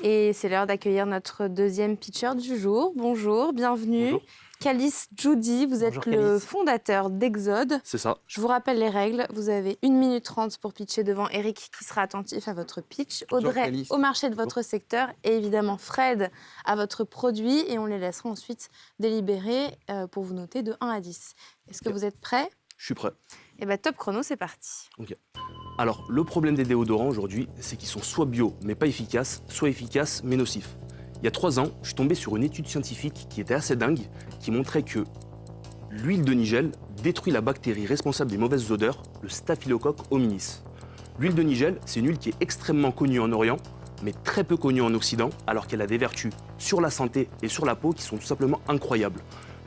Et c'est l'heure d'accueillir notre deuxième pitcher du jour. Bonjour, bienvenue. Bonjour. Calice Djoudi, vous êtes Bonjour, le Calice. fondateur d'Exode. C'est ça. Je vous rappelle les règles. Vous avez 1 minute 30 pour pitcher devant Eric qui sera attentif à votre pitch. Bonjour, Audrey Calice. au marché de votre secteur et évidemment Fred à votre produit. Et on les laissera ensuite délibérer pour vous noter de 1 à 10. Est-ce que vous êtes prêts? Je suis prêt. Eh bien, top chrono, c'est parti. Ok. Alors, le problème des déodorants aujourd'hui, c'est qu'ils sont soit bio mais pas efficaces, soit efficaces mais nocifs. Il y a 3 ans, je suis tombé sur une étude scientifique qui était assez dingue, qui montrait que l'huile de Nigel détruit la bactérie responsable des mauvaises odeurs, le Staphylococcus hominis. L'huile de Nigel, c'est une huile qui est extrêmement connue en Orient, mais très peu connue en Occident, alors qu'elle a des vertus sur la santé et sur la peau qui sont tout simplement incroyables.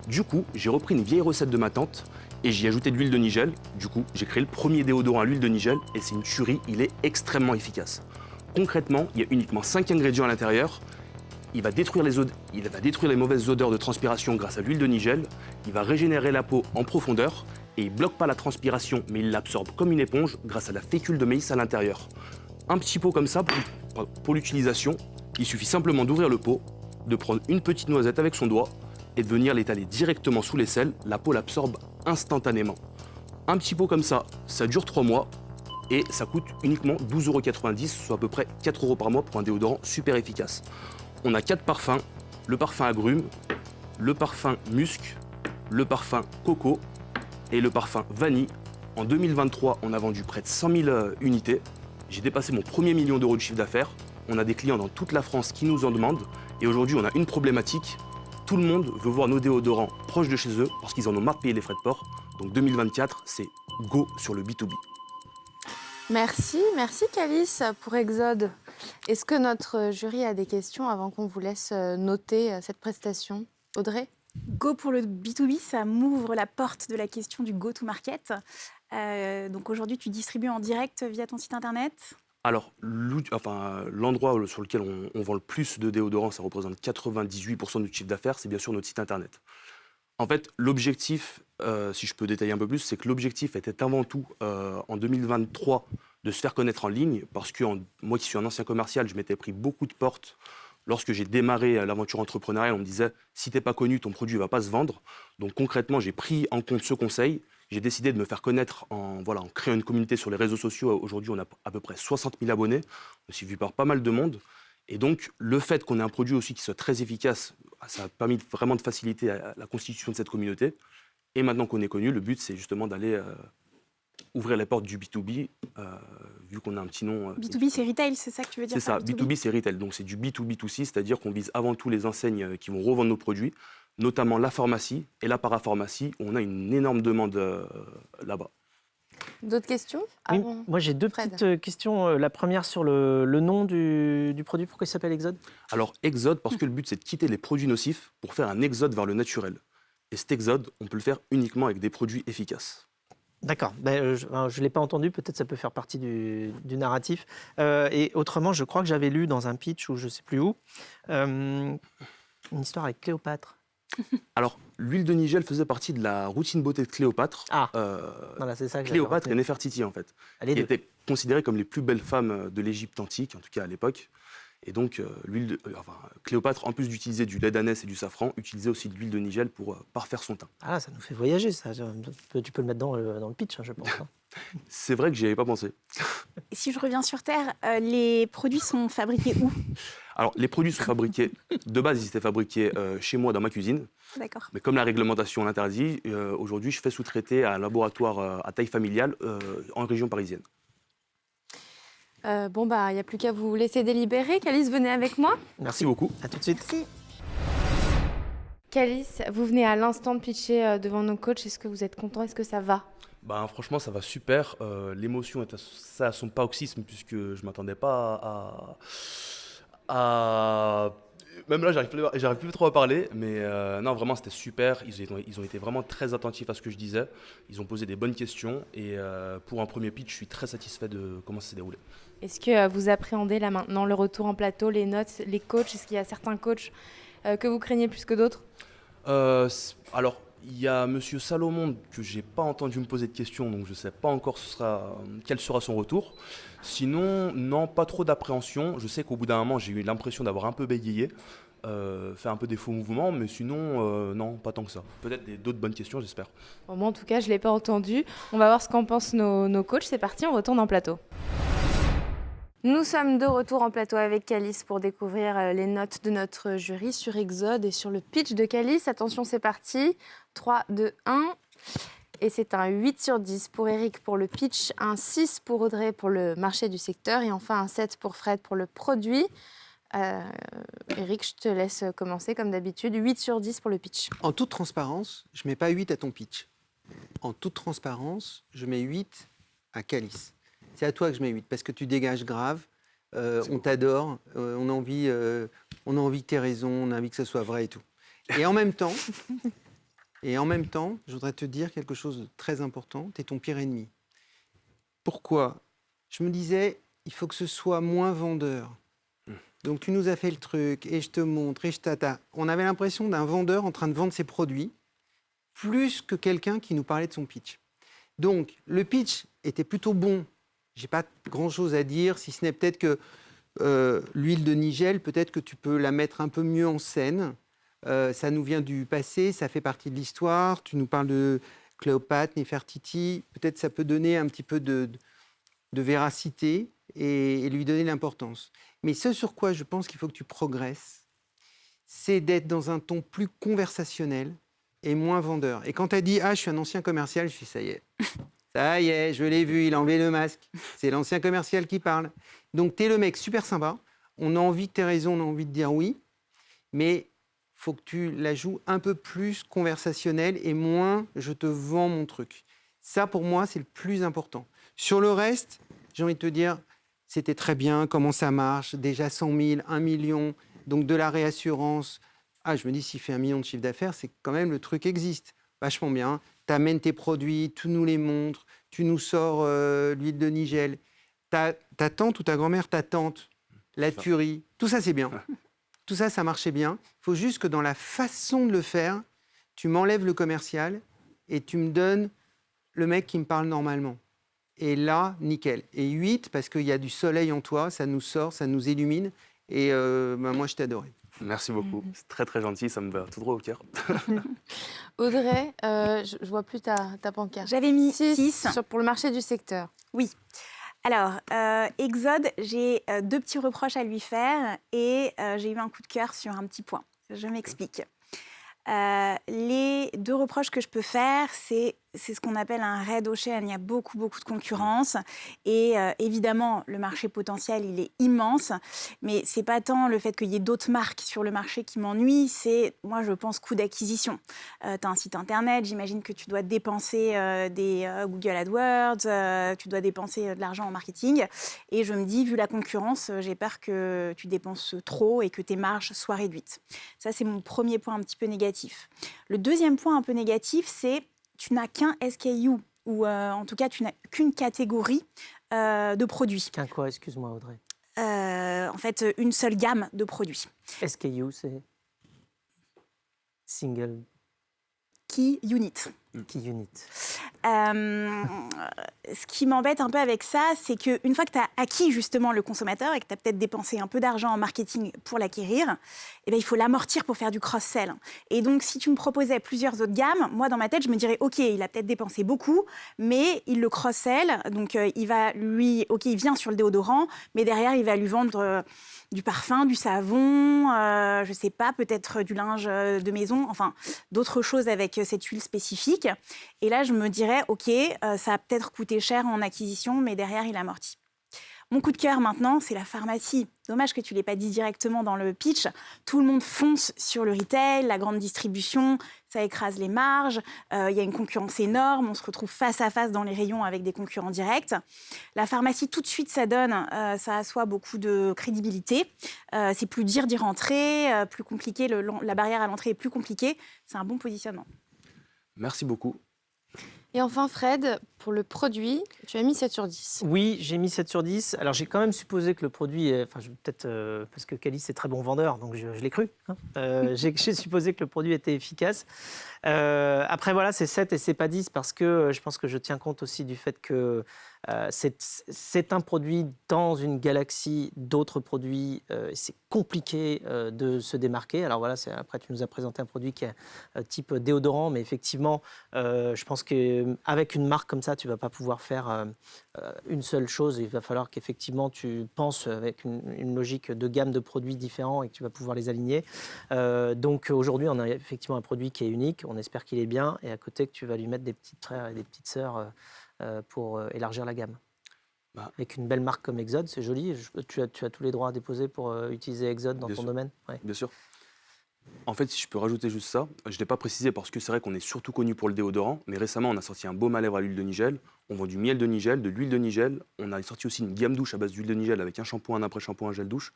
Du coup, j'ai repris une vieille recette de ma tante et j'y ai ajouté de l'huile de Nigel. Du coup, j'ai créé le premier déodorant à l'huile de Nigel et c'est une tuerie, il est extrêmement efficace. Concrètement, il y a uniquement 5 ingrédients à l'intérieur. Il va détruire les mauvaises odeurs de transpiration grâce à l'huile de Nigel. Il va régénérer la peau en profondeur et il ne bloque pas la transpiration, mais il l'absorbe comme une éponge grâce à la fécule de maïs à l'intérieur. Un petit pot comme ça pour l'utilisation, il suffit simplement d'ouvrir le pot, de prendre une petite noisette avec son doigt et de venir l'étaler directement sous l'aisselle. La peau l'absorbe instantanément. Un petit pot comme ça dure 3 mois et ça coûte uniquement 12,90 €, soit à peu près 4 € par mois pour un déodorant super efficace. On a 4 parfums, le parfum agrumes, le parfum musc, le parfum coco et le parfum vanille. En 2023, on a vendu près de 100 000 unités. J'ai dépassé mon premier million d'euros de chiffre d'affaires. On a des clients dans toute la France qui nous en demandent. Et aujourd'hui, on a une problématique. Tout le monde veut voir nos déodorants proches de chez eux parce qu'ils en ont marre de payer les frais de port. Donc 2024, c'est go sur le B2B. Merci Calice pour Exode. Est-ce que notre jury a des questions avant qu'on vous laisse noter cette prestation? Audrey? Go pour le B2B, ça m'ouvre la porte de la question du go-to-market. Donc aujourd'hui, tu distribues en direct via ton site internet? Alors, l'endroit sur lequel on vend le plus de déodorants, ça représente 98% du chiffre d'affaires, c'est bien sûr notre site internet. En fait, l'objectif, si je peux détailler un peu plus, c'est que l'objectif était avant tout, en 2023, de se faire connaître en ligne, parce que moi qui suis un ancien commercial, je m'étais pris beaucoup de portes. Lorsque j'ai démarré l'aventure entrepreneuriale, on me disait « si t'es pas connu, ton produit va pas se vendre ». Donc concrètement, j'ai pris en compte ce conseil. J'ai décidé de me faire connaître en créant une communauté sur les réseaux sociaux. Aujourd'hui, on a à peu près 60 000 abonnés. On est suivi par pas mal de monde. Et donc, le fait qu'on ait un produit aussi qui soit très efficace, ça a permis vraiment de faciliter la constitution de cette communauté. Et maintenant qu'on est connu, le but, c'est justement d'aller ouvrir les portes du B2B, vu qu'on a un petit nom. B2B, c'est retail, c'est ça que tu veux dire? C'est ça, B2B, c'est retail. Donc, c'est du B2B2C, c'est-à-dire qu'on vise avant tout les enseignes qui vont revendre nos produits, notamment la pharmacie et la parapharmacie, où on a une énorme demande là-bas. D'autres questions? Oui, Avant moi j'ai deux Fred. petites questions. La première sur le nom du produit, pourquoi il s'appelle Exode? Alors, exode, parce que le but, c'est de quitter les produits nocifs pour faire un exode vers le naturel. Et cet exode, on peut le faire uniquement avec des produits efficaces. D'accord, je ne l'ai pas entendu, peut-être ça peut faire partie du narratif. Et autrement, je crois que j'avais lu dans un pitch, ou je ne sais plus où, une histoire avec Cléopâtre. Alors, l'huile de Nigel faisait partie de la routine beauté de Cléopâtre. Ah, voilà, c'est ça que j'avais Cléopâtre et retenu. Néfertiti, en fait, Les qui deux. étaient considérées comme les plus belles femmes de l'Égypte antique, en tout cas à l'époque. Et donc, Cléopâtre, en plus d'utiliser du lait d'ânesse et du safran, utilisait aussi de l'huile de Nigel pour parfaire son teint. Ah, ça nous fait voyager, ça. Tu peux le mettre dans le pitch, hein, je pense. Hein. C'est vrai que j'y avais pas pensé. Et si je reviens sur Terre, les produits sont fabriqués où? Alors, les produits sont fabriqués, de base, ils étaient fabriqués chez moi, dans ma cuisine. D'accord. Mais comme la réglementation l'interdit, aujourd'hui, je fais sous-traiter à un laboratoire à taille familiale en région parisienne. il n'y a plus qu'à vous laisser délibérer. Calice, venez avec moi. Merci beaucoup. À tout de suite. Merci. Calice, vous venez à l'instant de pitcher devant nos coachs. Est-ce que vous êtes content? Est-ce que ça va? Franchement, ça va super. L'émotion est à son paroxysme, puisque je ne m'attendais pas à... Même là, j'arrive plus trop à parler, mais non, vraiment, c'était super. Ils ont été vraiment très attentifs à ce que je disais. Ils ont posé des bonnes questions. Et pour un premier pitch, je suis très satisfait de comment ça s'est déroulé. Est-ce que vous appréhendez là maintenant le retour en plateau, les notes, les coachs? Est-ce qu'il y a certains coachs que vous craignez plus que d'autres? Alors, il y a Monsieur Salomon que j'ai pas entendu me poser de questions, donc je sais pas encore quel sera son retour. Sinon, non, pas trop d'appréhension. Je sais qu'au bout d'un moment, j'ai eu l'impression d'avoir un peu bégayé, fait un peu des faux mouvements, mais sinon, non, pas tant que ça. Peut-être d'autres bonnes questions, j'espère. Bon, moi, en tout cas, je ne l'ai pas entendu. On va voir ce qu'en pensent nos coachs. C'est parti, on retourne en plateau. Nous sommes de retour en plateau avec Calice pour découvrir les notes de notre jury sur Exode et sur le pitch de Calice. Attention, c'est parti. 3, 2, 1. Et c'est un 8 sur 10 pour Eric pour le pitch, un 6 pour Audrey pour le marché du secteur et enfin un 7 pour Fred pour le produit. Eric, je te laisse commencer comme d'habitude. 8 sur 10 pour le pitch. En toute transparence, je ne mets pas 8 à ton pitch. En toute transparence, je mets 8 à Calice. C'est à toi que je mets 8 parce que tu dégages grave, on t'adore, on a envie que tu aies raison, on a envie que ce soit vrai et tout. Et en même temps, je voudrais te dire quelque chose de très important, tu es ton pire ennemi. Pourquoi ? Je me disais, il faut que ce soit moins vendeur. Donc tu nous as fait le truc, et je te montre, et je tata. On avait l'impression d'un vendeur en train de vendre ses produits, plus que quelqu'un qui nous parlait de son pitch. Donc le pitch était plutôt bon. J'ai pas grand-chose à dire, si ce n'est peut-être que l'huile de Nigel, peut-être que tu peux la mettre un peu mieux en scène. Ça nous vient du passé, ça fait partie de l'histoire. Tu nous parles de Cléopâtre, Néfertiti. Peut-être ça peut donner un petit peu de véracité et lui donner l'importance. Mais ce sur quoi je pense qu'il faut que tu progresses, c'est d'être dans un ton plus conversationnel et moins vendeur. Et quand tu as dit « Ah, je suis un ancien commercial », je suis « Ça y est. Ça y est, je l'ai vu, il a enlevé le masque. C'est l'ancien commercial qui parle. » Donc, tu es le mec super sympa. On a envie que tu aies raison, on a envie de dire oui. Mais il faut que tu la joues un peu plus conversationnelle et moins « je te vends mon truc ». Ça, pour moi, c'est le plus important. Sur le reste, j'ai envie de te dire, c'était très bien, comment ça marche, déjà 100 000, 1 million, donc de la réassurance. Ah, je me dis, s'il fait 1 million de chiffre d'affaires, c'est quand même, le truc existe. Vachement bien. Tu amènes tes produits, tu nous les montres, tu nous sors l'huile de Nigel. Ta tante ou ta grand-mère, ta tante, la tuerie, tout ça, c'est bien. Tout ça, ça marchait bien. Il faut juste que dans la façon de le faire, tu m'enlèves le commercial et tu me donnes le mec qui me parle normalement. Et là, nickel. Et 8, parce qu'il y a du soleil en toi, ça nous sort, ça nous illumine. Et moi, je t'ai adoré. Merci beaucoup, c'est très très gentil, ça me va tout droit au cœur. Audrey, je ne vois plus ta pancarte. J'avais mis 6 6. pour le marché du secteur. Oui. Alors, Exode, j'ai 2 petits reproches à lui faire et j'ai eu un coup de cœur sur un petit point. Je m'explique. Les 2 reproches que je peux faire, c'est ce qu'on appelle un red ocean. Il y a beaucoup de concurrence et évidemment, le marché potentiel, il est immense. Mais c'est pas tant le fait qu'il y ait d'autres marques sur le marché qui m'ennuie, c'est, moi, je pense, coût d'acquisition. Tu as un site internet, j'imagine que tu dois dépenser des Google AdWords, tu dois dépenser de l'argent en marketing. Et je me dis, vu la concurrence, j'ai peur que tu dépenses trop et que tes marges soient réduites. Ça, c'est mon premier point un petit peu négatif. Le deuxième point un peu négatif, c'est tu n'as qu'un SKU, ou en tout cas, tu n'as qu'une catégorie de produits. Qu'un quoi, excuse-moi Audrey. En fait, une seule gamme de produits. SKU, c'est single Key unit. key unit. Ce qui m'embête un peu avec ça, c'est qu'une fois que tu as acquis justement le consommateur et que tu as peut-être dépensé un peu d'argent en marketing pour l'acquérir, eh bien, il faut l'amortir pour faire du cross-sell. Et donc, si tu me proposais plusieurs autres gammes, moi, dans ma tête, je me dirais, OK, il a peut-être dépensé beaucoup, mais il le cross-sell. Donc, il vient sur le déodorant, mais derrière, il va lui vendre du parfum, du savon, je ne sais pas, peut-être du linge de maison, enfin, d'autres choses avec cette huile spécifique. Et là, je me dirais, OK, ça a peut-être coûté cher en acquisition, mais derrière, il amortit. Mon coup de cœur maintenant, c'est la pharmacie. Dommage que tu ne l'aies pas dit directement dans le pitch. Tout le monde fonce sur le retail, la grande distribution, ça écrase les marges, il y a une concurrence énorme, on se retrouve face à face dans les rayons avec des concurrents directs. La pharmacie, tout de suite, ça assoit beaucoup de crédibilité. C'est plus dur d'y rentrer, plus compliqué, la barrière à l'entrée est plus compliquée. C'est un bon positionnement. Merci beaucoup. Et enfin, Fred, pour le produit, tu as mis 7 sur 10. Oui, j'ai mis 7 sur 10. Alors, j'ai quand même supposé que le produit, peut-être parce que Calice est très bon vendeur, donc je l'ai cru. Hein. J'ai supposé que le produit était efficace. Après, voilà, c'est 7 et c'est pas 10 parce que je pense que je tiens compte aussi du fait que c'est un produit dans une galaxie d'autres produits. C'est compliqué de se démarquer. Alors voilà, après tu nous as présenté un produit qui est type déodorant, mais effectivement, je pense qu'avec une marque comme ça, tu ne vas pas pouvoir faire une seule chose. Il va falloir qu'effectivement tu penses avec une logique de gamme de produits différents et que tu vas pouvoir les aligner. Donc aujourd'hui, on a effectivement un produit qui est unique. On espère qu'il est bien. Et à côté, que tu vas lui mettre des petits frères et des petites sœurs pour élargir la gamme. Avec une belle marque comme Exode, c'est joli. Tu as tous les droits à déposer pour utiliser Exode dans ton domaine. Ouais. Bien sûr. En fait, si je peux rajouter juste ça, je ne l'ai pas précisé parce que c'est vrai qu'on est surtout connu pour le déodorant, mais récemment, on a sorti un baume à lèvres à l'huile de Nigel, on vend du miel de Nigel, de l'huile de Nigel, on a sorti aussi une gamme douche à base d'huile de Nigel avec un shampoing, un après-shampoing, un gel douche.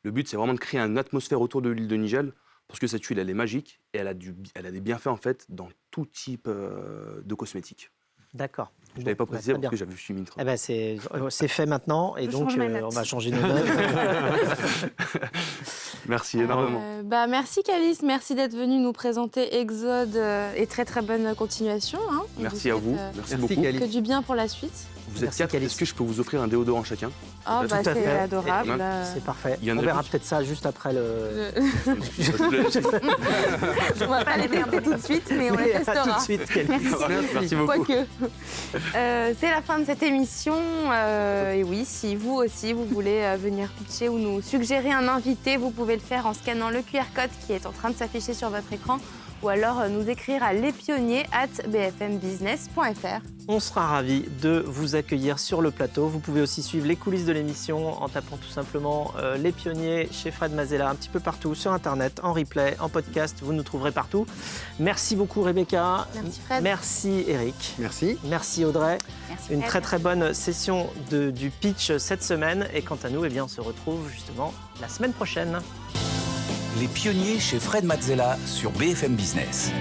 Le but, c'est vraiment de créer une atmosphère autour de l'huile de Nigel parce que cette huile, elle est magique et elle a des bienfaits en fait dans tout type de cosmétiques. D'accord. Je ne l'avais pas précisé parce que j'avais suivi une eh ben c'est fait maintenant et donc on va changer nos notes. Merci énormément. Merci Calice, merci d'être venu nous présenter Exode et très très bonne continuation. Hein. Merci à vous, merci beaucoup. Calice. Que du bien pour la suite. Vous êtes 4, est-ce que je peux vous offrir un déodorant chacun? Ah Tout à c'est fait. adorable. C'est parfait. Il y en a On verra plus. peut-être ça juste après le... On va pas les tester tout de suite, mais on les testera. tout de suite. Merci beaucoup. Quoique. C'est la fin de cette émission. Et oui, si vous aussi, vous voulez venir pitcher ou nous suggérer un invité, vous pouvez le faire en scannant le QR code qui est en train de s'afficher sur votre écran ou alors nous écrire à lespionniers@bfmbusiness.fr. On sera ravis de vous accueillir sur le plateau. Vous pouvez aussi suivre les coulisses de l'émission en tapant tout simplement Les Pionniers chez Fred Mazella un petit peu partout sur Internet, en replay, en podcast. Vous nous trouverez partout. Merci beaucoup Rebecca. Merci Fred. Merci Eric. Merci. Merci Audrey. Merci, Une Fred. très très bonne session du pitch cette semaine. Et quant à nous, on se retrouve justement la semaine prochaine. Les Pionniers chez Fred Mazzella sur BFM Business.